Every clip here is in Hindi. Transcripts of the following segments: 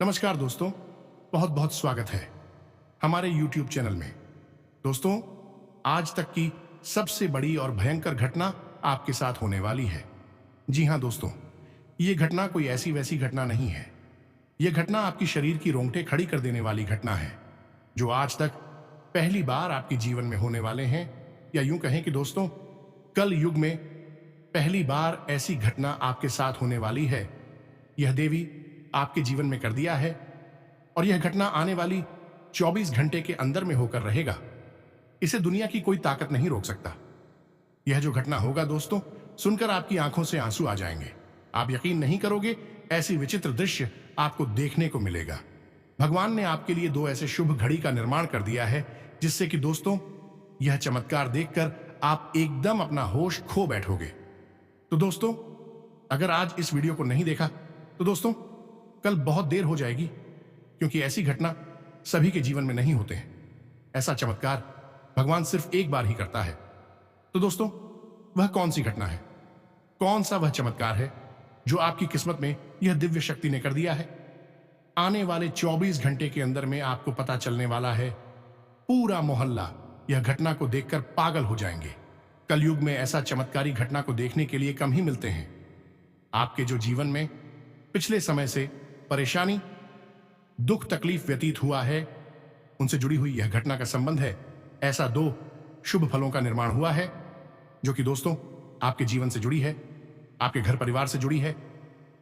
नमस्कार दोस्तों, बहुत बहुत स्वागत है हमारे YouTube चैनल में। दोस्तों, आज तक की सबसे बड़ी और भयंकर घटना आपके साथ होने वाली है। जी हां दोस्तों, ये घटना कोई ऐसी वैसी घटना नहीं है। ये घटना आपकी शरीर की रोंगटे खड़ी कर देने वाली घटना है, जो आज तक पहली बार आपके जीवन में होने वाले हैं, या यूं कहें कि दोस्तों, कल युग में पहली बार ऐसी घटना आपके साथ होने वाली है। यह देवी आपके जीवन में कर दिया है और यह घटना आने वाली 24 घंटे के अंदर में होकर रहेगा। इसे दुनिया की कोई ताकत नहीं रोक सकता। यह जो घटना होगा दोस्तों, सुनकर आपकी आंखों से आंसू आ जाएंगे। आप यकीन नहीं करोगे, ऐसी विचित्र दृश्य आपको देखने को मिलेगा। भगवान ने आपके लिए दो ऐसे शुभ घड़ी का निर्माण कर दिया है, जिससे कि दोस्तों, यह चमत्कार देखकर आप एकदम अपना होश खो बैठोगे। तो दोस्तों, अगर आज इस वीडियो को नहीं देखा तो दोस्तों, कल बहुत देर हो जाएगी, क्योंकि ऐसी घटना सभी के जीवन में नहीं होते हैं। ऐसा चमत्कार भगवान सिर्फ एक बार ही करता है। तो दोस्तों, वह कौन सी घटना है, कौन सा वह चमत्कार है जो आपकी किस्मत में यह दिव्य शक्ति ने कर दिया है? आने वाले 24 घंटे के अंदर में आपको पता चलने वाला है। पूरा मोहल्ला यह घटना को देखकर पागल हो जाएंगे। कलयुग में ऐसा चमत्कारी घटना को देखने के लिए कम ही मिलते हैं। आपके जो जीवन में पिछले समय से परेशानी, दुख, तकलीफ व्यतीत हुआ है, उनसे जुड़ी हुई यह घटना का संबंध है। ऐसा दो शुभ फलों का निर्माण हुआ है, जो कि दोस्तों आपके जीवन से जुड़ी है, आपके घर परिवार से जुड़ी है।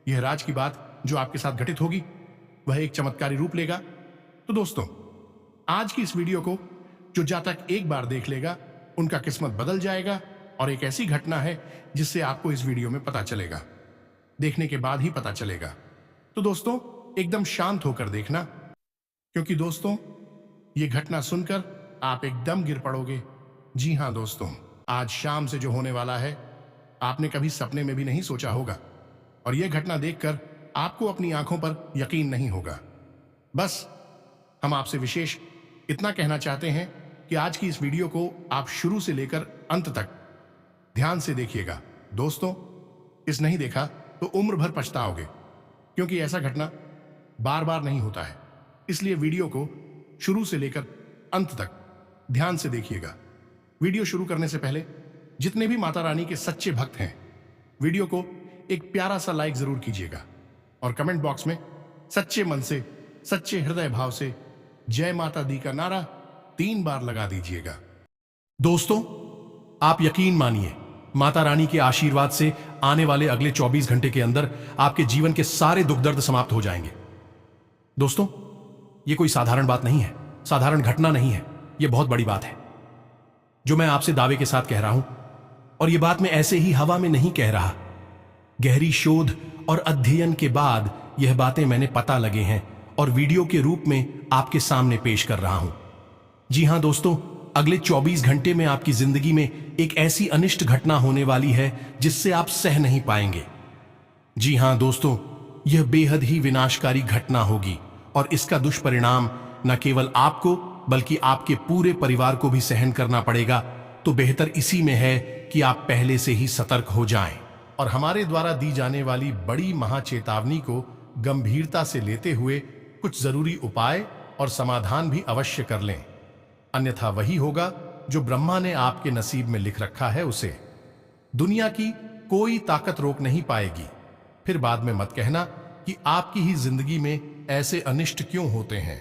यह राज की बात जो आपके साथ घटित होगी, वह एक चमत्कारी रूप लेगा। तो दोस्तों, आज की इस वीडियो को जो जातक एक बार देख लेगा, उनका किस्मत बदल जाएगा। और एक ऐसी घटना है जिससे आपको इस वीडियो में पता चलेगा, देखने के बाद ही पता चलेगा। तो दोस्तों, एकदम शांत होकर देखना, क्योंकि दोस्तों, यह घटना सुनकर आप एकदम गिर पड़ोगे। जी हां दोस्तों, आज शाम से जो होने वाला है, आपने कभी सपने में भी नहीं सोचा होगा, और यह घटना देखकर आपको अपनी आंखों पर यकीन नहीं होगा। बस हम आपसे विशेष इतना कहना चाहते हैं कि आज की इस वीडियो को आप शुरू से लेकर अंत तक ध्यान से देखिएगा। दोस्तों, इस नहीं देखा तो उम्र भर पछताओगे, क्योंकि ऐसा घटना बार बार नहीं होता है। इसलिए वीडियो को शुरू से लेकर अंत तक ध्यान से देखिएगा। वीडियो शुरू करने से पहले जितने भी माता रानी के सच्चे भक्त हैं, वीडियो को एक प्यारा सा लाइक जरूर कीजिएगा, और कमेंट बॉक्स में सच्चे मन से, सच्चे हृदय भाव से जय माता दी का नारा 3 बार लगा दीजिएगा। दोस्तों, आप यकीन मानिए, माता रानी के आशीर्वाद से आने वाले अगले 24 घंटे के अंदर आपके जीवन के सारे दुख दर्द समाप्त हो जाएंगे। दोस्तों, यह कोई साधारण बात नहीं है, साधारण घटना नहीं है, यह बहुत बड़ी बात है जो मैं आपसे दावे के साथ कह रहा हूं। और यह बात मैं ऐसे ही हवा में नहीं कह रहा। गहरी शोध और अध्ययन के बाद यह बातें मैंने पता लगे हैं और वीडियो के रूप में आपके सामने पेश कर रहा हूं। जी हां दोस्तों, अगले 24 घंटे में आपकी जिंदगी में एक ऐसी अनिष्ट घटना होने वाली है जिससे आप सह नहीं पाएंगे। जी हां दोस्तों, यह बेहद ही विनाशकारी घटना होगी, और इसका दुष्परिणाम न केवल आपको बल्कि आपके पूरे परिवार को भी सहन करना पड़ेगा। तो बेहतर इसी में है कि आप पहले से ही सतर्क हो जाएं और हमारे द्वारा दी जाने वाली बड़ी महाचेतावनी को गंभीरता से लेते हुए कुछ जरूरी उपाय और समाधान भी अवश्य कर लें। अन्यथा वही होगा जो ब्रह्मा ने आपके नसीब में लिख रखा है, उसे दुनिया की कोई ताकत रोक नहीं पाएगी। फिर बाद में मत कहना कि आपकी ही जिंदगी में ऐसे अनिष्ट क्यों होते हैं।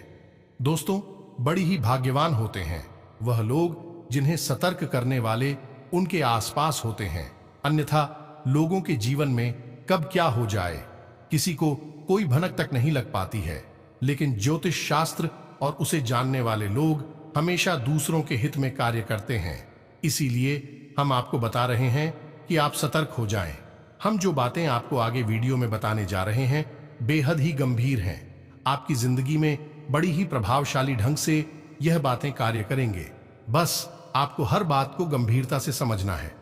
दोस्तों, बड़ी ही भाग्यवान होते हैं वह लोग जिन्हें सतर्क करने वाले उनके आसपास होते हैं। अन्यथा लोगों के जीवन में कब क्या हो जाए किसी को कोई भनक तक नहीं लग पाती है। लेकिन ज्योतिष शास्त्र और उसे जानने वाले लोग हमेशा दूसरों के हित में कार्य करते हैं। इसीलिए हम आपको बता रहे हैं कि आप सतर्क हो जाएं। हम जो बातें आपको आगे वीडियो में बताने जा रहे हैं, बेहद ही गंभीर हैं। आपकी जिंदगी में बड़ी ही प्रभावशाली ढंग से यह बातें कार्य करेंगे। बस आपको हर बात को गंभीरता से समझना है।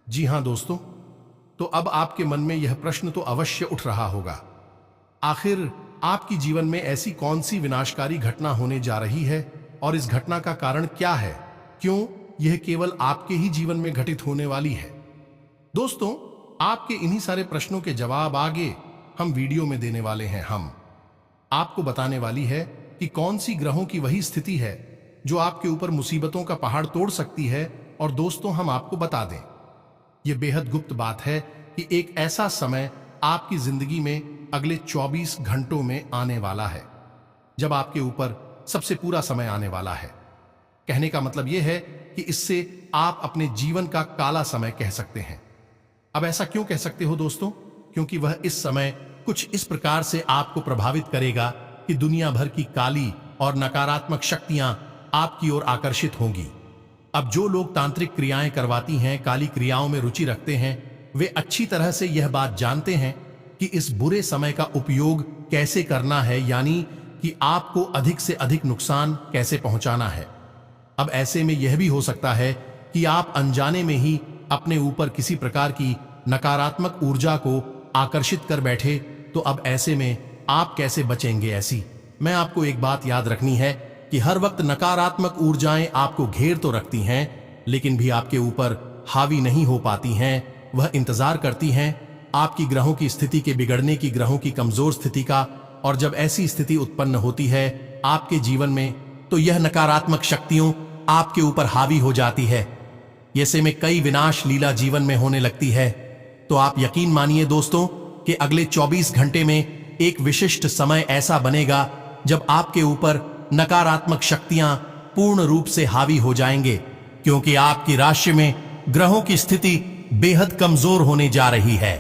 जी हां दोस्तों, तो अब आपके मन में यह प्रश्न तो अवश्य उठ रहा होगा, आखिर आपकी जीवन में ऐसी कौन सी विनाशकारी घटना होने जा रही है, और इस घटना का कारण क्या है? क्यों यह केवल आपके ही जीवन में घटित होने वाली है? दोस्तों, आपके इन्हीं सारे प्रश्नों के जवाब आगे हम वीडियो में देने वाले हैं। आपको बताने वाली है कि कौन सी ग्रहों की वही स्थिति है जो आपके ऊपर मुसीबतों का पहाड़ तोड़ सकती है। और दोस्तों, हम आपको बता दें, यह बेहद गुप्त बात है कि एक ऐसा समय आपकी जिंदगी में अगले 24 घंटों में आने वाला है जब आपके ऊपर सबसे पूरा समय आने वाला है। कहने का मतलब यह है कि इससे आप अपने जीवन का काला समय कह सकते हैं। अब ऐसा क्यों कह सकते हो दोस्तों? क्योंकि वह इस समय कुछ इस प्रकार से आपको प्रभावित करेगा कि दुनिया भर की काली और नकारात्मक शक्तियां आपकी ओर आकर्षित होंगी। अब जो लोग तांत्रिक क्रियाएं करवाती हैं, काली क्रियाओं में रुचि रखते हैं, वे अच्छी तरह से यह बात जानते हैं कि इस बुरे समय का उपयोग कैसे करना है, यानी कि आपको अधिक से अधिक नुकसान कैसे पहुंचाना है। अब ऐसे में यह भी हो सकता है कि आप अनजाने में ही अपने ऊपर किसी प्रकार की नकारात्मक ऊर्जा को आकर्षित कर बैठे। तो अब ऐसे में आप कैसे बचेंगे? ऐसी मैं आपको एक बात याद रखनी है कि हर वक्त नकारात्मक ऊर्जाएं आपको घेर तो रखती हैं, लेकिन भी आपके ऊपर हावी नहीं हो पाती हैं। वह इंतजार करती हैं आपकी ग्रहों की स्थिति के बिगड़ने की, ग्रहों की कमजोर स्थिति का। और जब ऐसी स्थिति उत्पन्न होती है आपके जीवन में, तो यह नकारात्मक शक्तियों आपके ऊपर हावी हो जाती है। ऐसे में कई विनाश लीला जीवन में होने लगती है। तो आप यकीन मानिए दोस्तों कि अगले 24 घंटे में एक विशिष्ट समय ऐसा बनेगा जब आपके ऊपर नकारात्मक शक्तियां पूर्ण रूप से हावी हो जाएंगे, क्योंकि आपकी राशि में ग्रहों की स्थिति बेहद कमजोर होने जा रही है।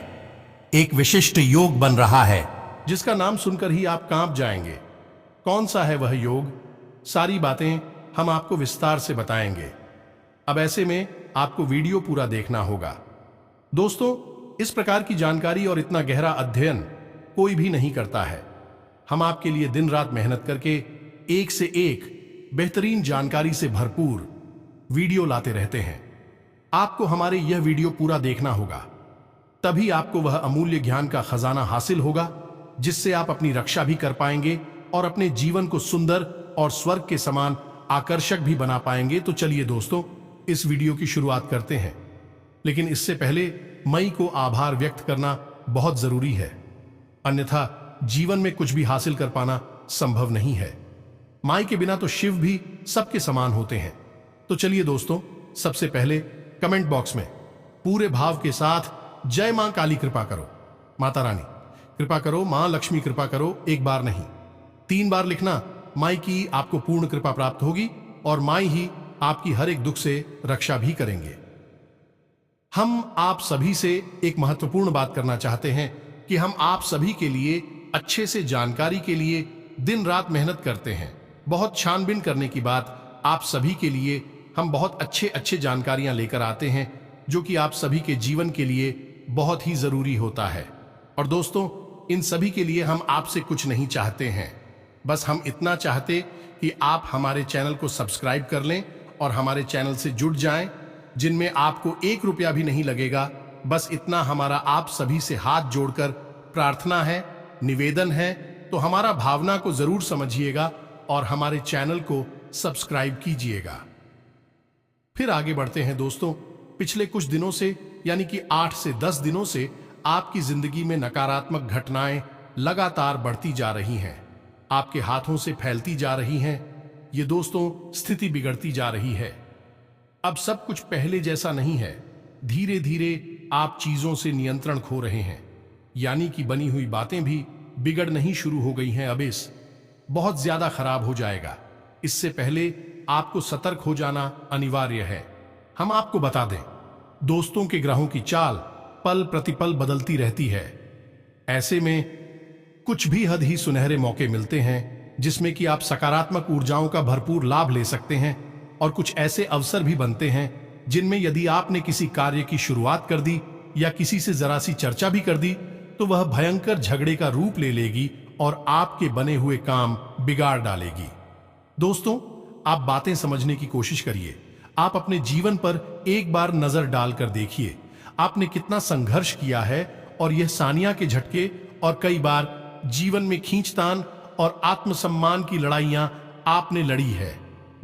एक विशिष्ट योग बन रहा है जिसका नाम सुनकर ही आप कांप जाएंगे। कौन सा है वह योग? सारी बातें हम आपको विस्तार से बताएंगे। अब ऐसे में आपको वीडियो पूरा देखना होगा। दोस्तों, इस प्रकार की जानकारी और इतना गहरा अध्ययन कोई भी नहीं करता है। हम आपके लिए दिन रात मेहनत करके एक से एक बेहतरीन जानकारी से भरपूर वीडियो लाते रहते हैं। आपको हमारे यह वीडियो पूरा देखना होगा, तभी आपको वह अमूल्य ज्ञान का खजाना हासिल होगा जिससे आप अपनी रक्षा भी कर पाएंगे और अपने जीवन को सुंदर और स्वर्ग के समान आकर्षक भी बना पाएंगे। तो चलिए दोस्तों, इस वीडियो की शुरुआत करते हैं। लेकिन इससे पहले मई को आभार व्यक्त करना बहुत जरूरी है, अन्यथा जीवन में कुछ भी हासिल कर पाना संभव नहीं है। माई के बिना तो शिव भी सबके समान होते हैं। तो चलिए दोस्तों, सबसे पहले कमेंट बॉक्स में पूरे भाव के साथ जय मां काली कृपा करो, माता रानी कृपा करो, मां लक्ष्मी कृपा करो, एक बार नहीं 3 बार लिखना। माई की आपको पूर्ण कृपा प्राप्त होगी और माई ही आपकी हर एक दुख से रक्षा भी करेंगे। हम आप सभी से एक महत्वपूर्ण बात करना चाहते हैं कि हम आप सभी के लिए अच्छे से जानकारी के लिए दिन रात मेहनत करते हैं। बहुत छानबीन करने की बात, आप सभी के लिए हम बहुत अच्छे जानकारियां लेकर आते हैं जो कि आप सभी के जीवन के लिए बहुत ही जरूरी होता है। और दोस्तों, इन सभी के लिए हम आपसे कुछ नहीं चाहते हैं, बस हम इतना चाहते कि आप हमारे चैनल को सब्सक्राइब कर लें और हमारे चैनल से जुड़ जाएं, जिनमें आपको 1 रुपया भी नहीं लगेगा। बस इतना हमारा आप सभी से हाथ जोड़कर प्रार्थना है, निवेदन है। तो हमारा भावना को जरूर समझिएगा और हमारे चैनल को सब्सक्राइब कीजिएगा। फिर आगे बढ़ते हैं दोस्तों। पिछले कुछ दिनों से, यानी कि 8 से 10 दिनों से आपकी जिंदगी में नकारात्मक घटनाएं लगातार बढ़ती जा रही हैं, आपके हाथों से फैलती जा रही हैं। ये दोस्तों, स्थिति बिगड़ती जा रही है। अब सब कुछ पहले जैसा नहीं है। धीरे धीरे आप चीजों से नियंत्रण खो रहे हैं, यानी कि बनी हुई बातें भी बिगड़ नहीं शुरू हो गई हैं। अब इस बहुत ज्यादा खराब हो जाएगा। इससे पहले आपको सतर्क हो जाना अनिवार्य है। हम आपको बता दें, दोस्तों के ग्रहों की चाल पल प्रतिपल बदलती रहती है। ऐसे में कुछ भी हद ही सुनहरे मौके मिलते हैं जिसमें कि आप सकारात्मक ऊर्जाओं का भरपूर लाभ ले सकते हैं। और कुछ ऐसे अवसर भी बनते हैं जिनमें यदि आपने किसी कार्य की शुरुआत कर दी या किसी से जरा सी चर्चा भी कर दी, तो वह भयंकर झगड़े का रूप ले लेगी और आपके बने हुए काम बिगाड़ डालेगी। दोस्तों, आप बातें समझने की कोशिश करिए। आप अपने जीवन पर एक बार नजर डालकर देखिए, आपने कितना संघर्ष किया है और यह सानिया के झटके और कई बार जीवन में खींचतान और आत्मसम्मान की लड़ाइयां आपने लड़ी है।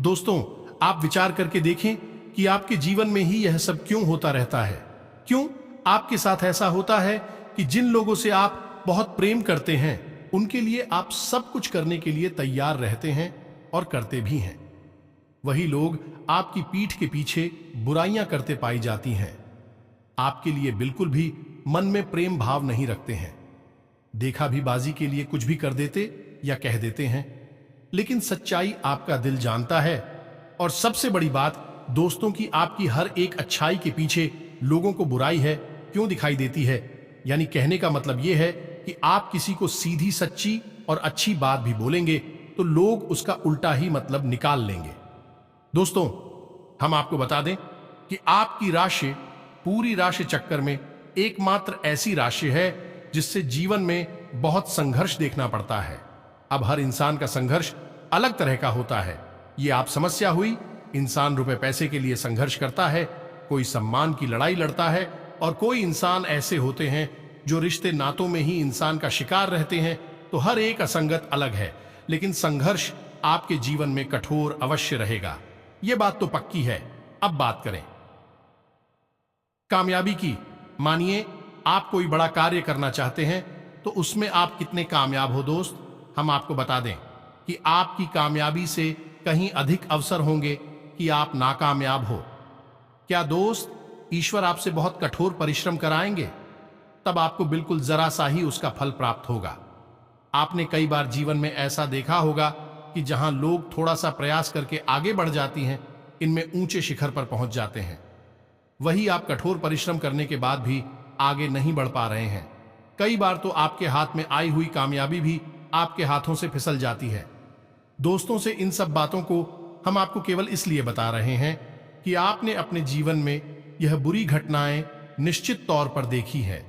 दोस्तों, आप विचार करके देखें कि आपके जीवन में ही यह सब क्यों होता रहता है। क्यों आपके साथ ऐसा होता है कि जिन लोगों से आप बहुत प्रेम करते हैं उनके लिए आप सब कुछ करने के लिए तैयार रहते हैं और करते भी हैं। वही लोग आपकी पीठ के पीछे बुराइयां करते पाई जाती हैं। आपके लिए बिल्कुल भी मन में प्रेम भाव नहीं रखते हैं। देखा भी बाजी के लिए कुछ भी कर देते या कह देते हैं, लेकिन सच्चाई आपका दिल जानता है। और सबसे बड़ी बात दोस्तों की, आपकी हर एक अच्छाई के पीछे लोगों को बुराई है क्यों दिखाई देती है। यानी कहने का मतलब यह है कि आप किसी को सीधी सच्ची और अच्छी बात भी बोलेंगे तो लोग उसका उल्टा ही मतलब निकाल लेंगे। दोस्तों, हम आपको बता दें कि आपकी राशि पूरी राशि चक्कर में एकमात्र ऐसी राशि है जिससे जीवन में बहुत संघर्ष देखना पड़ता है। अब हर इंसान का संघर्ष अलग तरह का होता है। ये आप समस्या हुई, इंसान रुपए पैसे के लिए संघर्ष करता है, कोई सम्मान की लड़ाई लड़ता है, और कोई इंसान ऐसे होते हैं जो रिश्ते नातों में ही इंसान का शिकार रहते हैं। तो हर एक असंगत अलग है, लेकिन संघर्ष आपके जीवन में कठोर अवश्य रहेगा। यह बात तो पक्की है। अब बात करें कामयाबी की। मानिए आप कोई बड़ा कार्य करना चाहते हैं, तो उसमें आप कितने कामयाब हो दोस्त, हम आपको बता दें कि आपकी कामयाबी से कहीं अधिक अवसर होंगे कि आप नाकामयाब हो। क्या दोस्त ईश्वर आपसे बहुत कठोर परिश्रम कराएंगे? तब आपको बिल्कुल जरा सा ही उसका फल प्राप्त होगा। आपने कई बार जीवन में ऐसा देखा होगा कि जहां लोग थोड़ा सा प्रयास करके आगे बढ़ जाती हैं, इनमें ऊंचे शिखर पर पहुंच जाते हैं। वही आप कठोर परिश्रम करने के बाद भी आगे नहीं बढ़ पा रहे हैं। कई बार तो आपके हाथ में आई हुई कामयाबी भी आपके हाथों से फिसल जाती है। दोस्तों, से इन सब बातों को हम आपको केवल इसलिए बता रहे हैं कि आपने अपने जीवन में यह बुरी घटनाएं निश्चित तौर पर देखी है,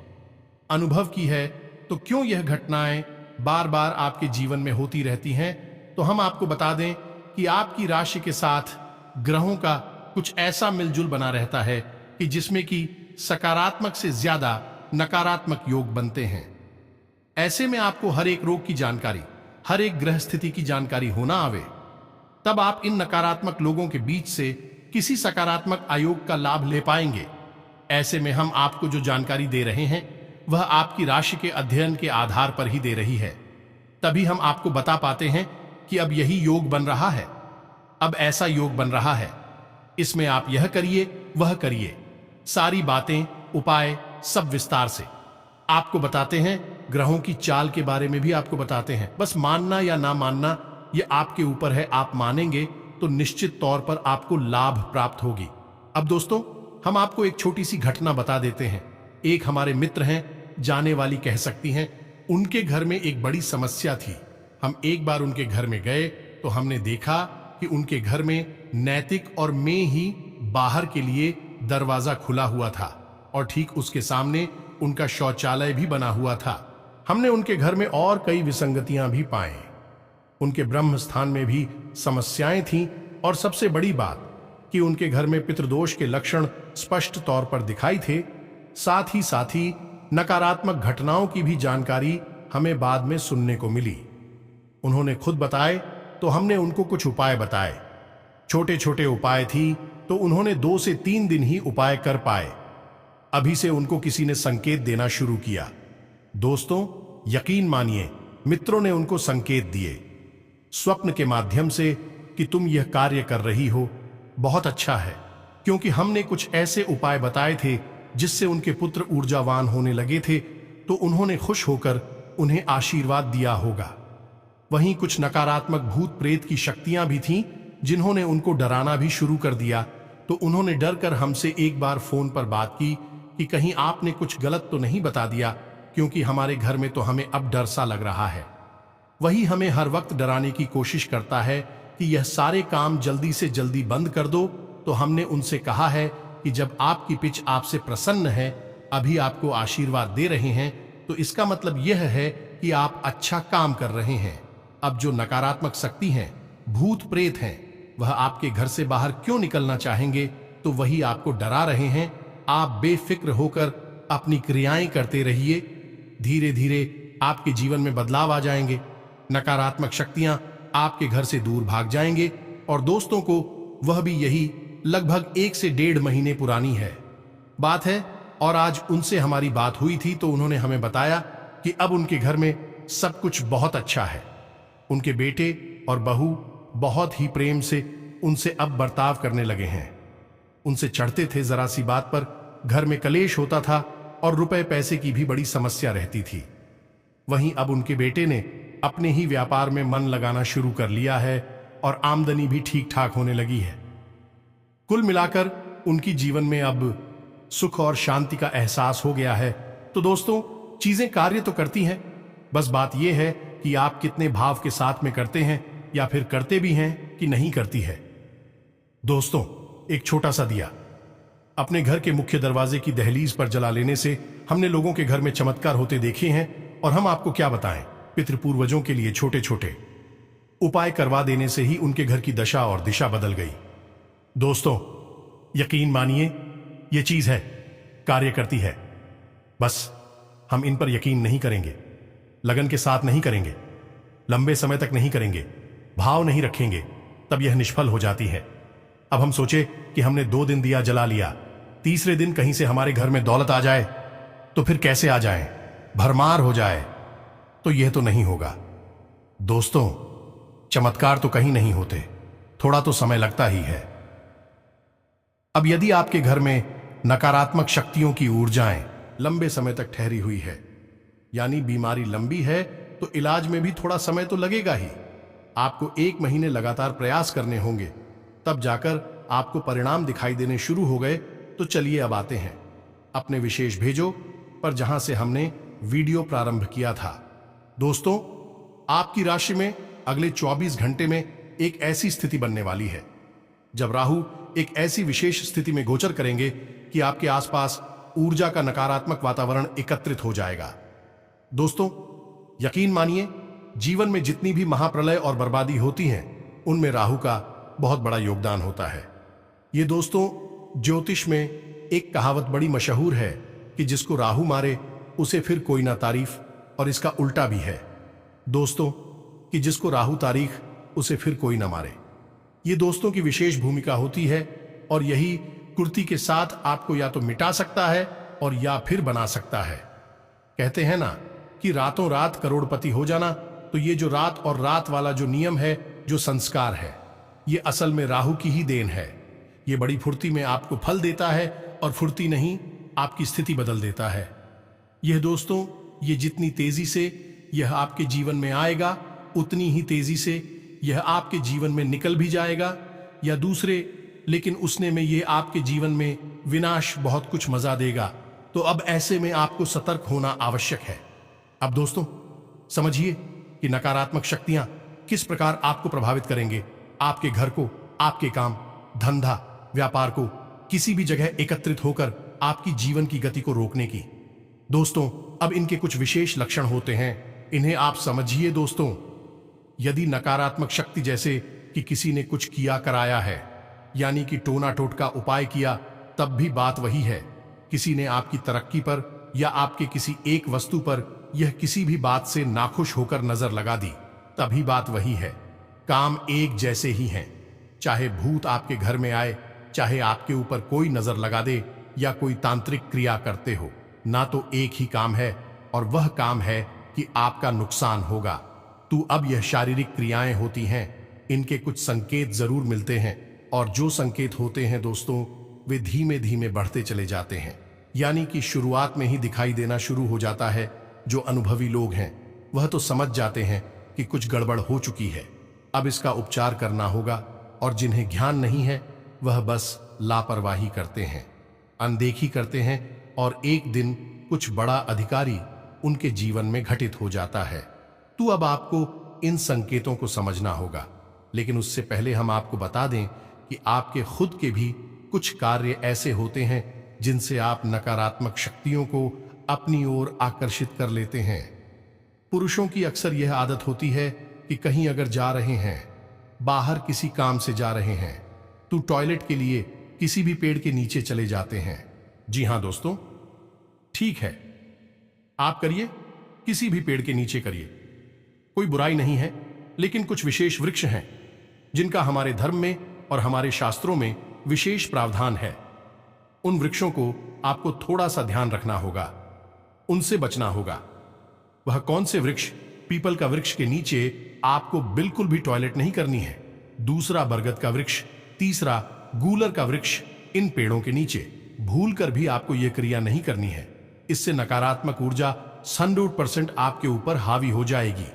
अनुभव की है। तो क्यों यह घटनाएं बार बार आपके जीवन में होती रहती हैं? तो हम आपको बता दें कि आपकी राशि के साथ ग्रहों का कुछ ऐसा मिलजुल बना रहता है कि जिसमें कि सकारात्मक से ज्यादा नकारात्मक योग बनते हैं। ऐसे में आपको हर एक रोग की जानकारी, हर एक ग्रह स्थिति की जानकारी होना आवे, तब आप इन नकारात्मक लोगों के बीच से किसी सकारात्मक आयोग का लाभ ले पाएंगे। ऐसे में हम आपको जो जानकारी दे रहे हैं वह आपकी राशि के अध्ययन के आधार पर ही दे रही है। तभी हम आपको बता पाते हैं कि अब यही योग बन रहा है, अब ऐसा योग बन रहा है, इसमें आप यह करिए वह करिए। सारी बातें, उपाय सब विस्तार से आपको बताते हैं। ग्रहों की चाल के बारे में भी आपको बताते हैं। बस मानना या ना मानना यह आपके ऊपर है। आप मानेंगे तो निश्चित तौर पर आपको लाभ प्राप्त होगी। अब दोस्तों, हम आपको एक छोटी सी घटना बता देते हैं। एक हमारे मित्र हैं, जाने वाली कह सकती हैं, उनके घर में एक बड़ी समस्या थी। हम एक बार उनके घर में गए तो हमने देखा कि उनके घर में नैतिक और में ही बाहर के लिए दरवाजा खुला हुआ था और ठीक उसके सामने उनका शौचालय भी बना हुआ था। हमने उनके घर में और कई विसंगतियां भी पाए। उनके ब्रह्म स्थान में भी समस्याएं थीं और सबसे बड़ी बात कि उनके घर में पितृदोष के लक्षण स्पष्ट तौर पर दिखाई थे। साथ ही नकारात्मक घटनाओं की भी जानकारी हमें बाद में सुनने को मिली। उन्होंने खुद बताए तो हमने उनको कुछ उपाय बताए। छोटे छोटे उपाय थी तो उन्होंने 2 से 3 दिन ही उपाय कर पाए। अभी से उनको किसी ने संकेत देना शुरू किया। दोस्तों, यकीन मानिए, मित्रों ने उनको संकेत दिए स्वप्न के माध्यम से कि तुम यह कार्य कर रही हो, बहुत अच्छा है, क्योंकि हमने कुछ ऐसे उपाय बताए थे जिससे उनके पुत्र ऊर्जावान होने लगे थे, तो उन्होंने खुश होकर उन्हें आशीर्वाद दिया होगा। वहीं कुछ नकारात्मक भूत प्रेत की शक्तियां भी थीं जिन्होंने उनको डराना भी शुरू कर दिया। तो उन्होंने डर कर हमसे एक बार फोन पर बात की कि कहीं आपने कुछ गलत तो नहीं बता दिया, क्योंकि हमारे घर में तो हमें अब डर सा लग रहा है। वही हमें हर वक्त डराने की कोशिश करता है कि यह सारे काम जल्दी से जल्दी बंद कर दो। तो हमने उनसे कहा है कि जब आपकी पिच आपसे प्रसन्न है, अभी आपको आशीर्वाद दे रहे हैं, तो इसका मतलब यह है कि आप अच्छा काम कर रहे हैं। अब जो नकारात्मक शक्ति हैं, भूत प्रेत हैं, वह आपके घर से बाहर क्यों निकलना चाहेंगे, तो वही आपको डरा रहे हैं। आप बेफिक्र होकर अपनी क्रियाएं करते रहिए, धीरे धीरे आपके जीवन में बदलाव आ जाएंगे। नकारात्मक शक्तियां आपके घर से दूर भाग जाएंगे। और दोस्तों को वह भी यही लगभग 1 से 1.5 महीने पुरानी है बात है। और आज उनसे हमारी बात हुई थी तो उन्होंने हमें बताया कि अब उनके घर में सब कुछ बहुत अच्छा है। उनके बेटे और बहू बहुत ही प्रेम से उनसे अब बर्ताव करने लगे हैं। उनसे चढ़ते थे, जरा सी बात पर घर में कलेश होता था और रुपए पैसे की भी बड़ी समस्या रहती थी। वहीं अब उनके बेटे ने अपने ही व्यापार में मन लगाना शुरू कर लिया है और आमदनी भी ठीक ठाक होने लगी है। कुल मिलाकर उनकी जीवन में अब सुख और शांति का एहसास हो गया है। तो दोस्तों, चीजें कार्य तो करती हैं, बस बात यह है कि आप कितने भाव के साथ में करते हैं या फिर करते भी हैं कि नहीं करती है। दोस्तों, एक छोटा सा दिया अपने घर के मुख्य दरवाजे की दहलीज पर जला लेने से हमने लोगों के घर में चमत्कार होते देखे हैं, और हम आपको क्या बताएं, पितृपूर्वजों के लिए छोटे छोटे उपाय करवा देने से ही उनके घर की दशा और दिशा बदल गई। दोस्तों, यकीन मानिए, यह चीज है, कार्य करती है। बस हम इन पर यकीन नहीं करेंगे, लगन के साथ नहीं करेंगे, लंबे समय तक नहीं करेंगे, भाव नहीं रखेंगे, तब यह निष्फल हो जाती है। अब हम सोचे कि हमने 2 दिन दिया जला लिया, तीसरे दिन कहीं से हमारे घर में दौलत आ जाए, तो फिर कैसे आ जाए, भरमार हो जाए, तो यह तो नहीं होगा। दोस्तों, चमत्कार तो कहीं नहीं होते, थोड़ा तो समय लगता ही है। अब यदि आपके घर में नकारात्मक शक्तियों की ऊर्जाएं लंबे समय तक ठहरी हुई है, यानी बीमारी लंबी है, तो इलाज में भी थोड़ा समय तो लगेगा ही। आपको 1 महीने लगातार प्रयास करने होंगे, तब जाकर आपको परिणाम दिखाई देने शुरू हो गए। तो चलिए अब आते हैं अपने विशेष भेजो पर, जहां से हमने वीडियो प्रारंभ किया था। दोस्तों, आपकी राशि में अगले 24 घंटे में एक ऐसी स्थिति बनने वाली है जब राहु एक ऐसी विशेष स्थिति में गोचर करेंगे कि आपके आसपास ऊर्जा का नकारात्मक वातावरण एकत्रित हो जाएगा। दोस्तों, यकीन मानिए, जीवन में जितनी भी महाप्रलय और बर्बादी होती हैं, उनमें राहु का बहुत बड़ा योगदान होता है। ये दोस्तों, ज्योतिष में एक कहावत बड़ी मशहूर है कि जिसको राहु मारे उसे फिर कोई ना तारीफ, और इसका उल्टा भी है दोस्तों, कि जिसको राहु तारीख उसे फिर कोई ना मारे। ये दोस्तों की विशेष भूमिका होती है, और यही कुर्ती के साथ आपको या तो मिटा सकता है और या फिर बना सकता है। कहते हैं ना कि रातों रात करोड़पति हो जाना, तो ये जो रात और रात वाला जो नियम है, जो संस्कार है, ये असल में राहु की ही देन है। ये बड़ी फुर्ती में आपको फल देता है, और फुर्ती नहीं, आपकी स्थिति बदल देता है। यह दोस्तों, ये जितनी तेजी से यह आपके जीवन में आएगा, उतनी ही तेजी से यह आपके जीवन में निकल भी जाएगा, या दूसरे, लेकिन उसने में यह आपके जीवन में विनाश बहुत कुछ मजा देगा। तो अब ऐसे में आपको सतर्क होना आवश्यक है। अब दोस्तों, समझिए कि नकारात्मक शक्तियां किस प्रकार आपको प्रभावित करेंगे, आपके घर को, आपके काम धंधा व्यापार को, किसी भी जगह एकत्रित होकर आपकी जीवन की गति को रोकने की। दोस्तों, अब इनके कुछ विशेष लक्षण होते हैं, इन्हें आप समझिए। दोस्तों, यदि नकारात्मक शक्ति जैसे कि किसी ने कुछ किया कराया है, यानी कि टोना टोटका उपाय किया, तब भी बात वही है। किसी ने आपकी तरक्की पर या आपके किसी एक वस्तु पर यह किसी भी बात से नाखुश होकर नजर लगा दी, तभी बात वही है। काम एक जैसे ही हैं, चाहे भूत आपके घर में आए, चाहे आपके ऊपर कोई नजर लगा दे या कोई तांत्रिक क्रिया करते हो, ना तो एक ही काम है, और वह काम है कि आपका नुकसान होगा। तो अब यह शारीरिक क्रियाएं होती हैं, इनके कुछ संकेत जरूर मिलते हैं, और जो संकेत होते हैं दोस्तों, वे धीमे धीमे बढ़ते चले जाते हैं, यानी कि शुरुआत में ही दिखाई देना शुरू हो जाता है। जो अनुभवी लोग हैं वह तो समझ जाते हैं कि कुछ गड़बड़ हो चुकी है, अब इसका उपचार करना होगा, और जिन्हें ज्ञान नहीं है वह बस लापरवाही करते हैं, अनदेखी करते हैं, और एक दिन कुछ बड़ा अधिकारी उनके जीवन में घटित हो जाता है। तो अब आपको इन संकेतों को समझना होगा, लेकिन उससे पहले हम आपको बता दें कि आपके खुद के भी कुछ कार्य ऐसे होते हैं जिनसे आप नकारात्मक शक्तियों को अपनी ओर आकर्षित कर लेते हैं। पुरुषों की अक्सर यह आदत होती है कि कहीं अगर जा रहे हैं, बाहर किसी काम से जा रहे हैं, तो टॉयलेट के लिए किसी भी पेड़ के नीचे चले जाते हैं। जी हां दोस्तों, ठीक है, आप करिए, किसी भी पेड़ के नीचे करिए, कोई बुराई नहीं है। लेकिन कुछ विशेष वृक्ष हैं जिनका हमारे धर्म में और हमारे शास्त्रों में विशेष प्रावधान है। उन वृक्षों को आपको थोड़ा सा ध्यान रखना होगा, उनसे बचना होगा। वह कौन से वृक्ष पीपल का वृक्ष के नीचे आपको बिल्कुल भी टॉयलेट नहीं करनी है। दूसरा बरगद का वृक्ष, तीसरा गूलर का वृक्ष। इन पेड़ों के नीचे भूलकर भी आपको यह क्रिया नहीं करनी है। इससे नकारात्मक ऊर्जा 100% आपके ऊपर हावी हो जाएगी।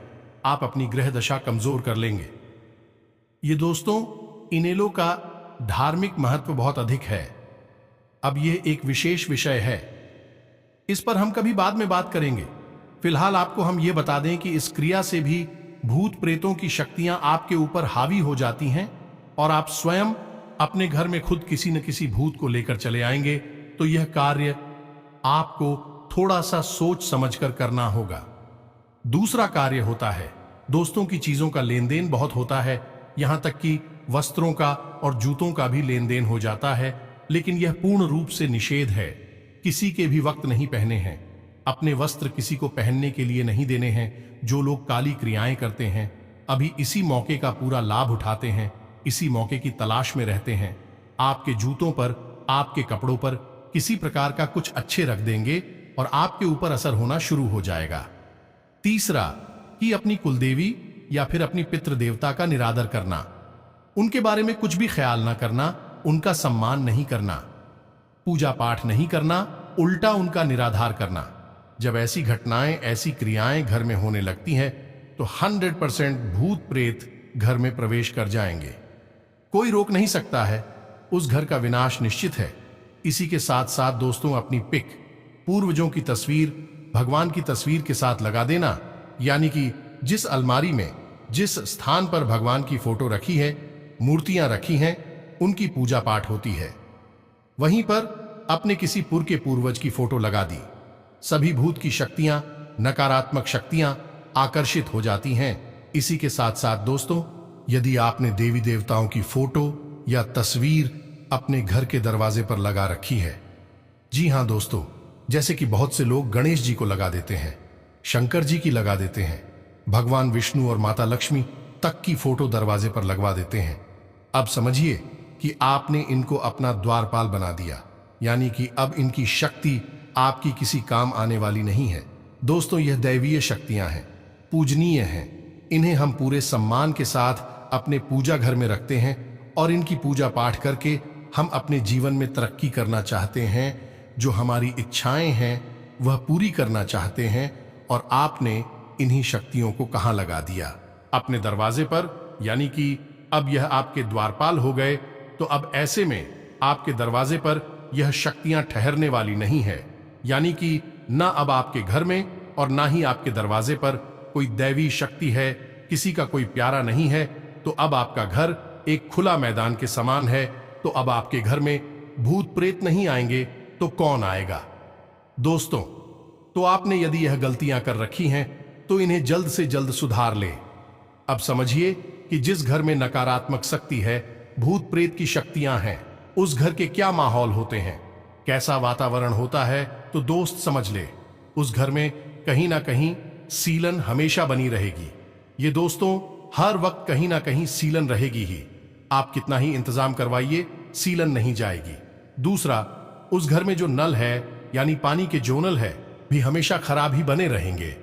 आप अपनी ग्रह दशा कमजोर कर लेंगे। ये दोस्तों, इनेलो का धार्मिक महत्व बहुत अधिक है। अब यह एक विशेष विषय है, इस पर हम कभी बाद में बात करेंगे। फिलहाल आपको हम यह बता दें कि इस क्रिया से भी भूत प्रेतों की शक्तियां आपके ऊपर हावी हो जाती हैं और आप स्वयं अपने घर में खुद किसी न किसी भूत को लेकर चले आएंगे। तो यह कार्य आपको थोड़ा सा सोच समझकर करना होगा। दूसरा कार्य होता है दोस्तों की चीजों का लेन देन बहुत होता है, यहां तक कि वस्त्रों का और जूतों का भी लेन देन हो जाता है। लेकिन यह पूर्ण रूप से निषेध है। किसी के भी वक्त नहीं पहने हैं। अपने वस्त्र किसी को पहनने के लिए नहीं देने हैं। जो लोग काली क्रियाएं करते हैं अभी इसी मौके का पूरा लाभ उठाते हैं, इसी मौके की तलाश में रहते हैं। आपके जूतों पर, आपके कपड़ों पर किसी प्रकार का कुछ अच्छे रख देंगे और आपके ऊपर असर होना शुरू हो जाएगा। तीसरा कि अपनी कुलदेवी या फिर अपनी पितृ देवता का निरादर करना, उनके बारे में कुछ भी ख्याल ना करना, उनका सम्मान नहीं करना, पूजा पाठ नहीं करना, उल्टा उनका निराधार करना। जब ऐसी घटनाएं, ऐसी क्रियाएं घर में होने लगती हैं तो 100% भूत प्रेत घर में प्रवेश कर जाएंगे। कोई रोक नहीं सकता है, उस घर का विनाश निश्चित है। इसी के साथ साथ दोस्तों, अपनी पिक, पूर्वजों की तस्वीर भगवान की तस्वीर के साथ लगा देना, यानी कि जिस अलमारी में, जिस स्थान पर भगवान की फोटो रखी है, मूर्तियां रखी हैं, उनकी पूजा पाठ होती है, वहीं पर अपने किसी पुर के पूर्वज की फोटो लगा दी। सभी भूत की शक्तियां, नकारात्मक शक्तियां आकर्षित हो जाती हैं। इसी के साथ साथ दोस्तों, यदि आपने देवी देवताओं की फोटो या तस्वीर अपने घर के दरवाजे पर लगा रखी है, जी हां दोस्तों, जैसे कि बहुत से लोग गणेश जी को लगा देते हैं, शंकर जी की लगा देते हैं, भगवान विष्णु और माता लक्ष्मी तक की फोटो दरवाजे पर लगवा देते हैं। अब समझिए कि आपने इनको अपना द्वारपाल बना दिया, यानी कि अब इनकी शक्ति आपकी किसी काम आने वाली नहीं है। दोस्तों, यह दैवीय शक्तियां हैं, पूजनीय हैं। इन्हें हम पूरे सम्मान के साथ अपने पूजा घर में रखते हैं और इनकी पूजा पाठ करके हम अपने जीवन में तरक्की करना चाहते हैं। जो हमारी इच्छाएं हैं वह पूरी करना चाहते हैं, और आपने इन्हीं शक्तियों को कहां लगा दिया? अपने दरवाजे पर, यानी कि अब यह आपके द्वारपाल हो गए। तो अब ऐसे में आपके दरवाजे पर यह शक्तियां ठहरने वाली नहीं है, यानी कि न अब आपके घर में और ना ही आपके दरवाजे पर कोई दैवी शक्ति है, किसी का कोई प्यारा नहीं है। तो अब आपका घर एक खुला मैदान के समान है। तो अब आपके घर में भूत प्रेत नहीं आएंगे तो कौन आएगा? दोस्तों, तो आपने यदि यह गलतियां कर रखी हैं तो इन्हें जल्द से जल्द सुधार ले। अब समझिए कि जिस घर में नकारात्मक शक्ति है, भूत प्रेत की शक्तियां हैं, उस घर के क्या माहौल होते हैं, कैसा वातावरण होता है। तो दोस्त समझ ले, उस घर में कहीं ना कहीं सीलन हमेशा बनी रहेगी। ये दोस्तों, हर वक्त कहीं ना कहीं सीलन रहेगी ही। आप कितना ही इंतजाम करवाइए, सीलन नहीं जाएगी। दूसरा, उस घर में जो नल है, यानी पानी के जो नल है, भी हमेशा खराब ही बने रहेंगे।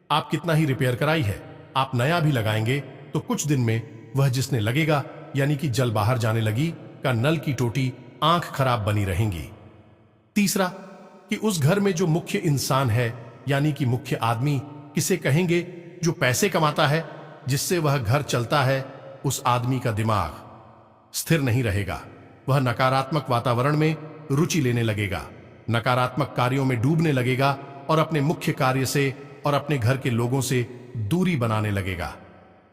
आप कितना ही रिपेयर कराई है, आप नया भी लगाएंगे तो कुछ दिन में वह जिसने लगेगा, यानी कि जल बाहर जाने लगी का नल की टोटी आंख खराब बनी रहेंगी। तीसरा, कि उस घर में जो मुख्य इंसान है, यानी कि मुख्य आदमी किसे कहेंगे, जो पैसे कमाता है, जिससे वह घर चलता है, उस आदमी का दिमाग स्थिर नहीं रहेगा। वह नकारात्मक वातावरण में रुचि लेने लगेगा, नकारात्मक कार्यों में डूबने लगेगा और अपने मुख्य कार्य से और अपने घर के लोगों से दूरी बनाने लगेगा।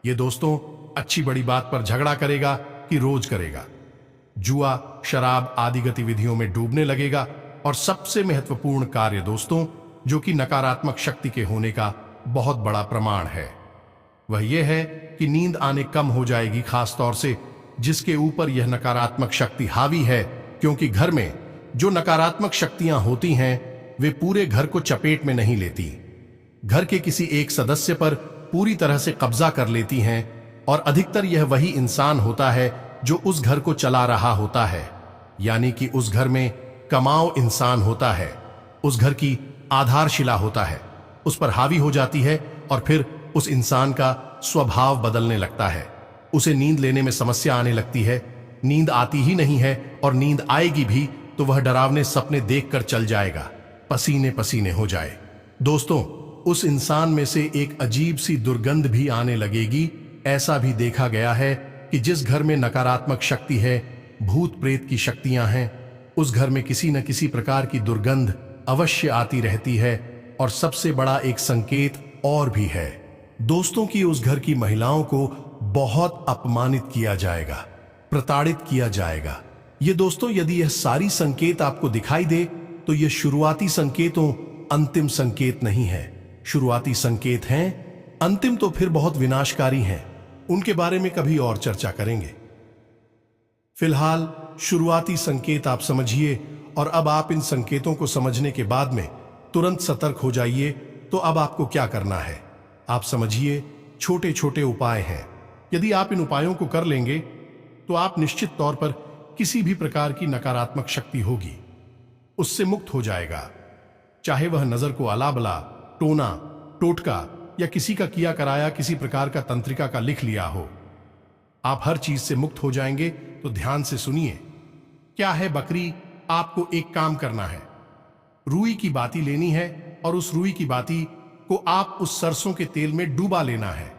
ये दोस्तों, अच्छी बड़ी बात पर झगड़ा करेगा कि रोज करेगा, जुआ, शराब आदि गतिविधियों में डूबने लगेगा। और सबसे महत्वपूर्ण कार्य दोस्तों, जो कि नकारात्मक शक्ति के होने का बहुत बड़ा प्रमाण है, वह यह है कि नींद आने कम हो जाएगी, खास तौर से जिसके ऊपर यह नकारात्मक शक्ति हावी है। क्योंकि घर में जो नकारात्मक शक्तियां होती हैं वे पूरे घर को चपेट में नहीं लेती, घर के किसी एक सदस्य पर पूरी तरह से कब्जा कर लेती हैं। और अधिकतर यह वही इंसान होता है जो उस घर को चला रहा होता है, यानी कि उस घर में कमाओ इंसान होता है, उस घर की आधारशिला होता है, उस पर हावी हो जाती है और फिर उस इंसान का स्वभाव बदलने लगता है। उसे नींद लेने में समस्या आने लगती है, नींद आती ही नहीं है और नींद आएगी भी तो वह डरावने सपने देखकर चल जाएगा, पसीने पसीने हो जाए। दोस्तों, उस इंसान में से एक अजीब सी दुर्गंध भी आने लगेगी। ऐसा भी देखा गया है कि जिस घर में नकारात्मक शक्ति है, भूत प्रेत की शक्तियां हैं, उस घर में किसी न किसी प्रकार की दुर्गंध अवश्य आती रहती है। और सबसे बड़ा एक संकेत और भी है दोस्तों कि उस घर की महिलाओं को बहुत अपमानित किया जाएगा, प्रताड़ित किया जाएगा। ये दोस्तों, यदि यह सारी संकेत आपको दिखाई दे तो ये शुरुआती संकेतों, अंतिम संकेत नहीं है। शुरुआती संकेत हैं, अंतिम तो फिर बहुत विनाशकारी हैं। उनके बारे में कभी और चर्चा करेंगे। फिलहाल शुरुआती संकेत आप समझिए और अब आप इन संकेतों को समझने के बाद में तुरंत सतर्क हो जाइए। तो अब आपको क्या करना है, आप समझिए। छोटे छोटे उपाय हैं। यदि आप इन उपायों को कर लेंगे तो आप निश्चित तौर पर किसी भी प्रकार की नकारात्मक शक्ति होगी उससे मुक्त हो जाएगा। चाहे वह नजर को अलाबला, टोना, टोटका या किसी का किया कराया किसी प्रकार का तंत्रिका का लिख लिया हो, आप हर चीज से मुक्त हो जाएंगे। तो ध्यान से सुनिए। क्या है बकरी, आपको एक काम करना है। रुई की बाती लेनी है और उस रुई की बाती को आप उस सरसों के तेल में डुबा लेना है।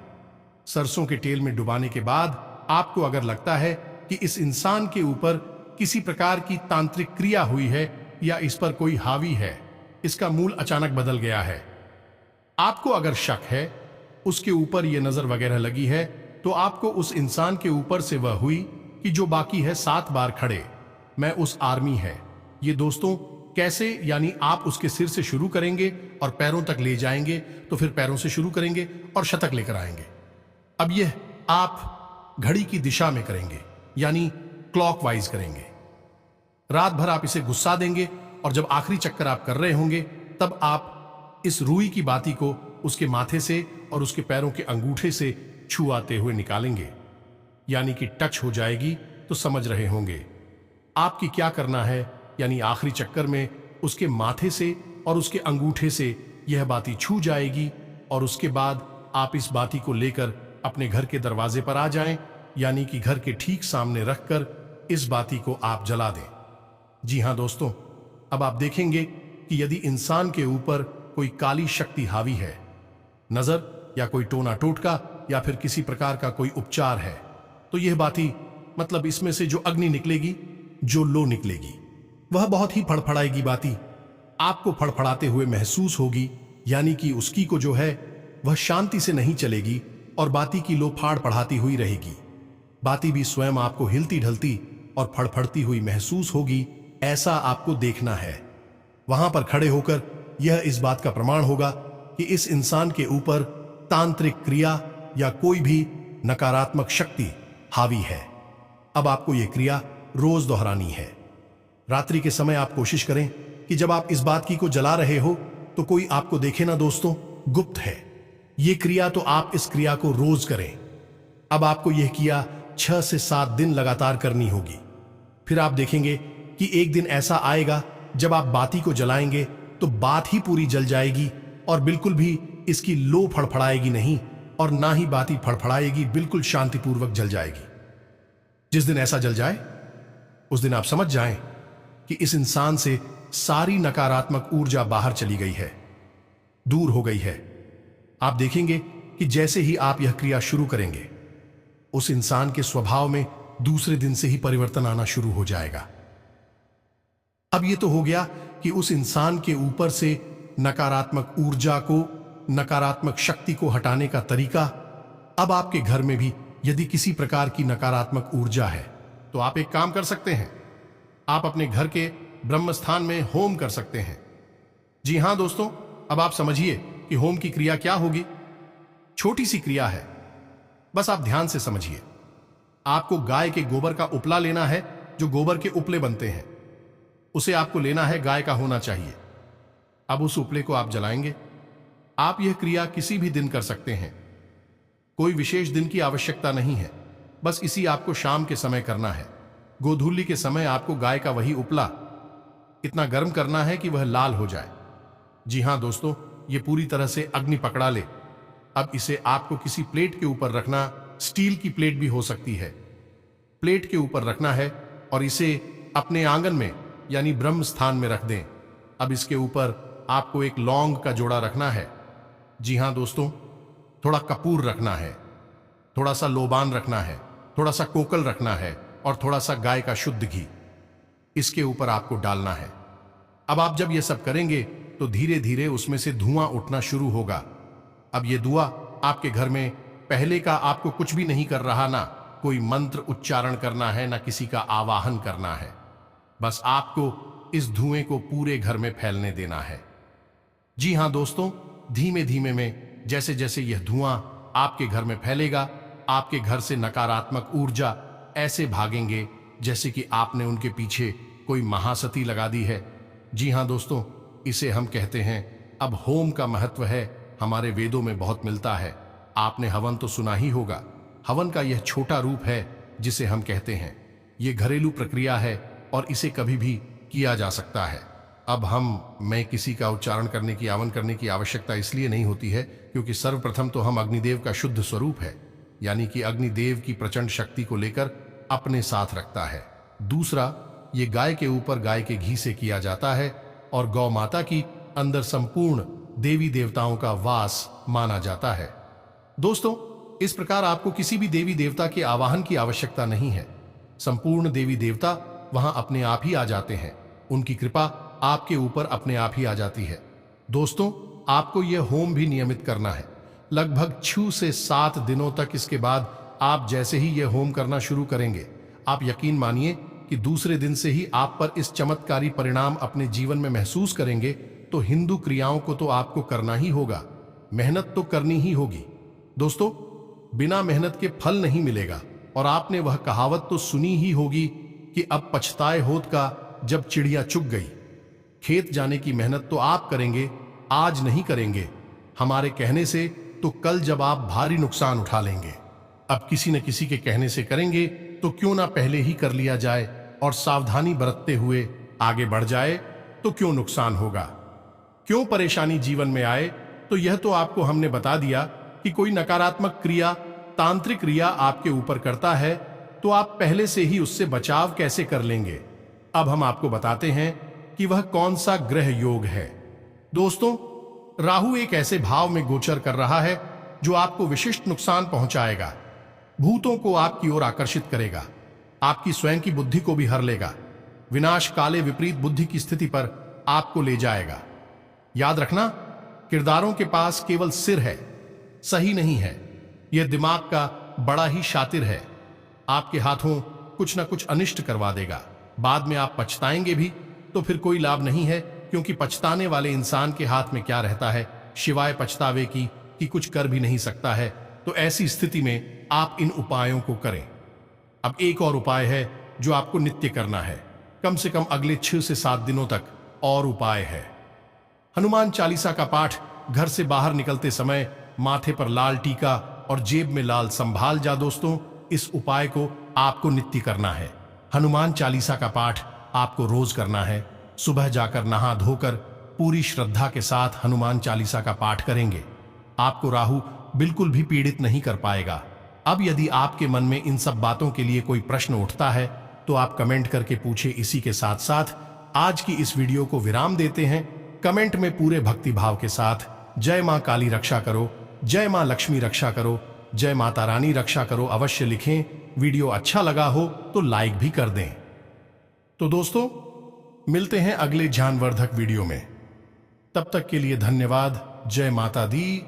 सरसों के तेल में डुबाने के बाद आपको अगर लगता है कि इस इंसान के ऊपर किसी प्रकार की तांत्रिक क्रिया हुई है या इस पर कोई हावी है, इसका मूल अचानक बदल गया है, आपको अगर शक है, उसके ऊपर यह नजर वगैरह लगी है, तो आपको उस इंसान के ऊपर से वह हुई कि जो बाकी है 7 बार खड़े, मैं उस आर्मी है। ये दोस्तों कैसे, यानी आप उसके सिर से शुरू करेंगे और पैरों तक ले जाएंगे, तो फिर पैरों से शुरू करेंगे और शतक लेकर आएंगे। अब यह आप घड़ी की दिशा में करेंगे, यानी क्लॉकवाइज करेंगे। रात भर आप इसे गुस्सा देंगे और जब आखिरी चक्कर आप कर रहे होंगे तब आप इस रुई की बाती को उसके माथे से और उसके पैरों के अंगूठे से छुआते हुए निकालेंगे, यानी कि टच हो जाएगी। तो समझ रहे होंगे आपकी क्या करना है, यानी आखिरी चक्कर में उसके माथे से और उसके अंगूठे से यह बाती छू जाएगी और उसके बाद आप इस बाती को लेकर अपने घर के दरवाजे पर आ जाएं, यानी कि घर के ठीक सामने रखकर इस बाती को आप जला दें। जी हां दोस्तों, अब आप देखेंगे कि यदि इंसान के ऊपर कोई काली शक्ति हावी है, नजर या कोई टोना टोटका या फिर किसी प्रकार का कोई उपचार है, तो यह बाती, मतलब इसमें से जो अग्नि निकलेगी, जो लो निकलेगी, वह बहुत ही फड़फड़ाएगी बाती, आपको फड़फड़ाते हुए महसूस होगी, यानी कि उसकी को जो है वह शांति से नहीं चलेगी और बाती की लो फाड़ पढ़ाती हुई रहेगी। बाती भी स्वयं आपको हिलती ढलती और फड़फड़ती हुई महसूस होगी। ऐसा आपको देखना है। वहां पर खड़े होकर यह इस बात का प्रमाण होगा कि इस इंसान के ऊपर तांत्रिक क्रिया या कोई भी नकारात्मक शक्ति हावी है। अब आपको यह क्रिया रोज दोहरानी है। रात्रि के समय आप कोशिश करें कि जब आप इस बात की को जला रहे हो तो कोई आपको देखे ना दोस्तों, गुप्त है यह क्रिया, तो आप इस क्रिया को रोज करें। अब आपको यह क्रिया 6 से 7 दिन लगातार करनी होगी। फिर आप देखेंगे कि एक दिन ऐसा आएगा जब आप बाती को जलाएंगे तो बात ही पूरी जल जाएगी और बिल्कुल भी इसकी लो फड़फड़ाएगी नहीं और ना ही बाती फड़फड़ाएगी, बिल्कुल शांतिपूर्वक जल जाएगी। जिस दिन ऐसा जल जाए उस दिन आप समझ जाएं कि इस इंसान से सारी नकारात्मक ऊर्जा बाहर चली गई है, दूर हो गई है। आप देखेंगे कि जैसे ही आप यह क्रिया शुरू करेंगे, उस इंसान के स्वभाव में दूसरे दिन से ही परिवर्तन आना शुरू हो जाएगा। अब यह तो हो गया कि उस इंसान के ऊपर से नकारात्मक ऊर्जा को, नकारात्मक शक्ति को हटाने का तरीका। अब आपके घर में भी यदि किसी प्रकार की नकारात्मक ऊर्जा है तो आप एक काम कर सकते हैं, आप अपने घर के ब्रह्म स्थान में होम कर सकते हैं। जी हां दोस्तों, अब आप समझिए कि होम की क्रिया क्या होगी। छोटी सी क्रिया है, बस आप ध्यान से समझिए। आपको गाय के गोबर का उपला लेना है, जो गोबर के उपले बनते हैं, उसे आपको लेना है, गाय का होना चाहिए। अब उस उपले को आप जलाएंगे। आप यह क्रिया किसी भी दिन कर सकते हैं, कोई विशेष दिन की आवश्यकता नहीं है, बस इसी आपको शाम के समय करना है। गोधूली के समय आपको गाय का वही उपला इतना गर्म करना है कि वह लाल हो जाए। जी हां दोस्तों, यह पूरी तरह से अग्नि पकड़ा ले। अब इसे आपको किसी प्लेट के ऊपर रखना, स्टील की प्लेट भी हो सकती है। प्लेट के ऊपर रखना है और इसे अपने आंगन में यानी ब्रह्म स्थान में रख दें। अब इसके ऊपर आपको एक लौंग का जोड़ा रखना है। जी हां दोस्तों, थोड़ा कपूर रखना है, थोड़ा सा लोबान रखना है, थोड़ा सा कोकल रखना है और थोड़ा सा गाय का शुद्ध घी इसके ऊपर आपको डालना है। अब आप जब ये सब करेंगे तो धीरे धीरे उसमें से धुआं उठना शुरू होगा। अब ये धुआं आपके घर में पहले का आपको कुछ भी नहीं कर रहा, ना कोई मंत्र उच्चारण करना है, ना किसी का आवाहन करना है। बस आपको इस धुएं को पूरे घर में फैलने देना है। जी हां दोस्तों, धीमे धीमे में जैसे जैसे यह धुआं आपके घर में फैलेगा, आपके घर से नकारात्मक ऊर्जा ऐसे भागेंगे जैसे कि आपने उनके पीछे कोई महासती लगा दी है। जी हां दोस्तों, इसे हम कहते हैं, अब होम का महत्व है, हमारे वेदों में बहुत मिलता है। आपने हवन तो सुना ही होगा। हवन का यह छोटा रूप है जिसे हम कहते हैं। यह घरेलू प्रक्रिया है और इसे कभी भी किया जा सकता है। अब मैं किसी का उच्चारण करने की, आवन करने की आवश्यकता इसलिए नहीं होती है क्योंकि सर्वप्रथम तो हम अग्निदेव का शुद्ध स्वरूप है, यानी कि अग्निदेव की प्रचंड शक्ति को लेकर अपने साथ रखता है। दूसरा, ये गाय के ऊपर गाय के घी से किया जाता है और गौ माता की अंदर संपूर्ण देवी देवताओं का वास माना जाता है। दोस्तों, इस प्रकार आपको किसी भी देवी देवता के आवाहन की आवश्यकता नहीं है। संपूर्ण देवी देवता वहां अपने आप ही आ जाते हैं। उनकी कृपा आपके ऊपर अपने आप ही आ जाती है। दोस्तों, आपको यह होम भी नियमित करना है, लगभग 6 से 7 दिनों तक। इसके बाद आप जैसे ही यह होम करना शुरू करेंगे, आप यकीन मानिए कि दूसरे दिन से ही आप पर इस चमत्कारी परिणाम अपने जीवन में महसूस करेंगे। तो हिंदू क्रियाओं को तो आपको करना ही होगा, मेहनत तो करनी ही होगी। दोस्तों, बिना मेहनत के फल नहीं मिलेगा। और आपने वह कहावत तो सुनी ही होगी कि अब पछताए होत का जब चिड़िया चुग गई। खेत जाने की मेहनत तो आप करेंगे, आज नहीं करेंगे हमारे कहने से, तो कल जब आप भारी नुकसान उठा लेंगे। अब किसी न किसी के कहने से करेंगे तो क्यों ना पहले ही कर लिया जाए और सावधानी बरतते हुए आगे बढ़ जाए, तो क्यों नुकसान होगा, क्यों परेशानी जीवन में आए। तो यह तो आपको हमने बता दिया कि कोई नकारात्मक क्रिया, तांत्रिक क्रिया आपके ऊपर करता है तो आप पहले से ही उससे बचाव कैसे कर लेंगे। अब हम आपको बताते हैं कि वह कौन सा ग्रह योग है। दोस्तों, राहु एक ऐसे भाव में गोचर कर रहा है जो आपको विशिष्ट नुकसान पहुंचाएगा, भूतों को आपकी ओर आकर्षित करेगा, आपकी स्वयं की बुद्धि को भी हर लेगा, विनाश काले विपरीत बुद्धि की स्थिति पर आपको ले जाएगा। याद रखना, किरदारों के पास केवल सिर है, सही नहीं है। यह दिमाग का बड़ा ही शातिर है, आपके हाथों कुछ ना कुछ अनिष्ट करवा देगा। बाद में आप पछताएंगे भी तो फिर कोई लाभ नहीं है, क्योंकि पछताने वाले इंसान के हाथ में क्या रहता है सिवाय पछतावे की कि कुछ कर भी नहीं सकता है। तो ऐसी स्थिति में आप इन उपायों को करें। अब एक और उपाय है जो आपको नित्य करना है, कम से कम अगले 6 से 7 दिनों तक। और उपाय है हनुमान चालीसा का पाठ। घर से बाहर निकलते समय माथे पर लाल टीका और जेब में लाल संभाल जा। दोस्तों, इस उपाय को आपको नित्य करना है। हनुमान चालीसा का पाठ आपको रोज करना है। सुबह जाकर नहा धोकर पूरी श्रद्धा के साथ हनुमान चालीसा का पाठ करेंगे, आपको राहु बिल्कुल भी पीड़ित नहीं कर पाएगा। अब यदि आपके मन में इन सब बातों के लिए कोई प्रश्न उठता है तो आप कमेंट करके पूछे। इसी के साथ साथ आज की इस वीडियो को विराम देते हैं। कमेंट में पूरे भक्ति भाव के साथ जय मां काली रक्षा करो, जय मां लक्ष्मी रक्षा करो, जय माता रानी रक्षा करो अवश्य लिखें। वीडियो अच्छा लगा हो तो लाइक भी कर दें। तो दोस्तों, मिलते हैं अगले ज्ञानवर्धक वीडियो में। तब तक के लिए धन्यवाद। जय माता दी।